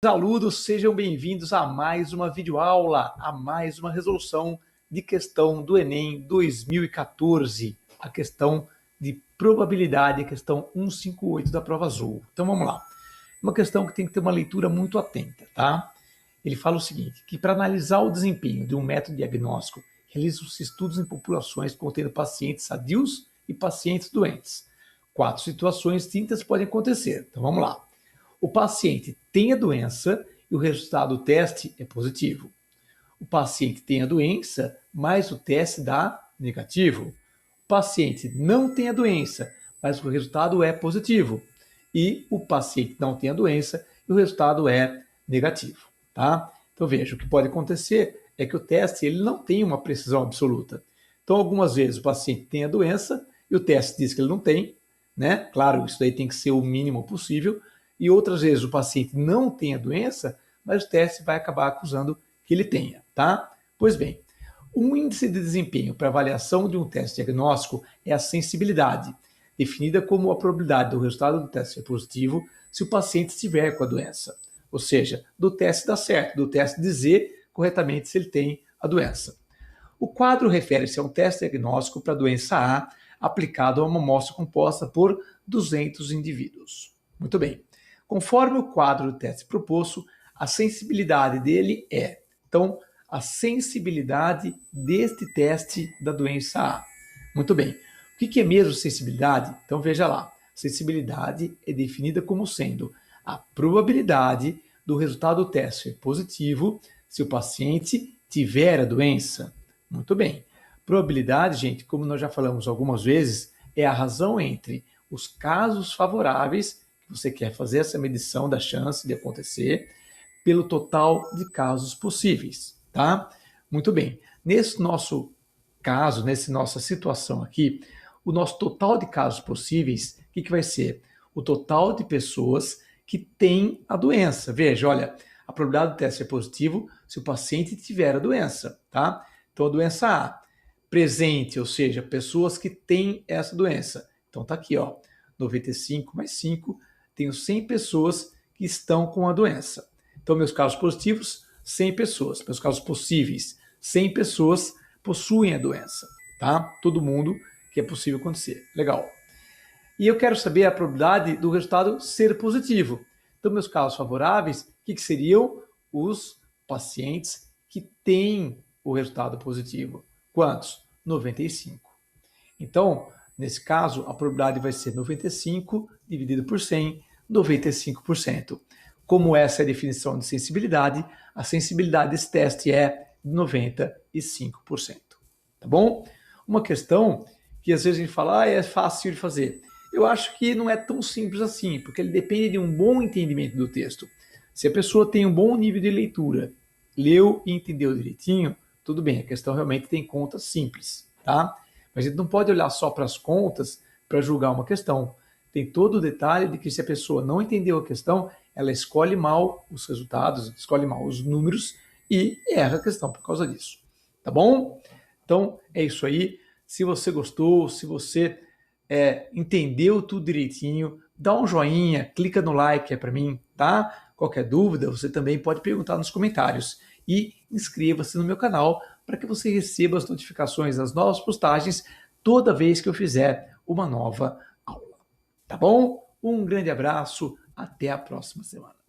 Alunos, sejam bem-vindos a mais uma videoaula, a mais uma resolução de questão do Enem 2014, a questão de probabilidade, a questão 158 da prova azul. Então vamos lá. Uma questão que tem que ter uma leitura muito atenta, tá? Ele fala o seguinte, que para analisar o desempenho de um método diagnóstico, realizam-se estudos em populações contendo pacientes sadios e pacientes doentes. 4 situações distintas podem acontecer. Então vamos lá. O paciente tem a doença e o resultado do teste é positivo. O paciente tem a doença, mas o teste dá negativo. O paciente não tem a doença, mas o resultado é positivo. E o paciente não tem a doença e o resultado é negativo. Tá? Então veja, o que pode acontecer é que o teste ele não tem uma precisão absoluta. Então algumas vezes o paciente tem a doença e o teste diz que ele não tem, né? Claro, isso daí tem que ser o mínimo possível. E outras vezes o paciente não tem a doença, mas o teste vai acabar acusando que ele tenha, tá? Pois bem, um índice de desempenho para avaliação de um teste diagnóstico é a sensibilidade, definida como a probabilidade do resultado do teste ser positivo se o paciente estiver com a doença. Ou seja, do teste dar certo, do teste dizer corretamente se ele tem a doença. O quadro refere-se a um teste diagnóstico para a doença A aplicado a uma amostra composta por 200 indivíduos. Muito bem. Conforme o quadro do teste proposto, a sensibilidade dele é. Então, a sensibilidade deste teste da doença A. Muito bem. O que é mesmo sensibilidade? Então, veja lá. Sensibilidade é definida como sendo a probabilidade do resultado do teste ser positivo se o paciente tiver a doença. Muito bem. Probabilidade, gente, como nós já falamos algumas vezes, é a razão entre os casos favoráveis você quer fazer essa medição da chance de acontecer pelo total de casos possíveis, tá? Muito bem. Nesse nosso caso, nessa nossa situação aqui, o nosso total de casos possíveis, o que vai ser? O total de pessoas que têm a doença. Veja, olha, a probabilidade do teste ser positivo se o paciente tiver a doença, tá? Então, a doença A, presente, ou seja, pessoas que têm essa doença. Então, tá aqui, ó, 95 mais 5, tenho 100 pessoas que estão com a doença. Então, meus casos positivos, 100 pessoas. Meus casos possíveis, 100 pessoas possuem a doença, tá? Todo mundo que é possível acontecer. Legal. E eu quero saber a probabilidade do resultado ser positivo. Então, meus casos favoráveis, o que seriam? Os pacientes que têm o resultado positivo. Quantos? 95. Então, nesse caso, a probabilidade vai ser 95 dividido por 100, 95%. Como essa é a definição de sensibilidade, a sensibilidade desse teste é 95%. Tá bom? Uma questão que às vezes a gente fala, é fácil de fazer. Eu acho que não é tão simples assim, porque ele depende de um bom entendimento do texto. Se a pessoa tem um bom nível de leitura, leu e entendeu direitinho, tudo bem, a questão realmente tem contas simples, tá? Mas a gente não pode olhar só para as contas para julgar uma questão. Tem todo o detalhe de que se a pessoa não entendeu a questão, ela escolhe mal os resultados, escolhe mal os números e erra a questão por causa disso. Tá bom? Então, é isso aí. Se você gostou, se você entendeu tudo direitinho, dá um joinha, clica no like para mim, tá? Qualquer dúvida, você também pode perguntar nos comentários. E inscreva-se no meu canal para que você receba as notificações das novas postagens toda vez que eu fizer uma nova aula. Tá bom? Um grande abraço, até a próxima semana.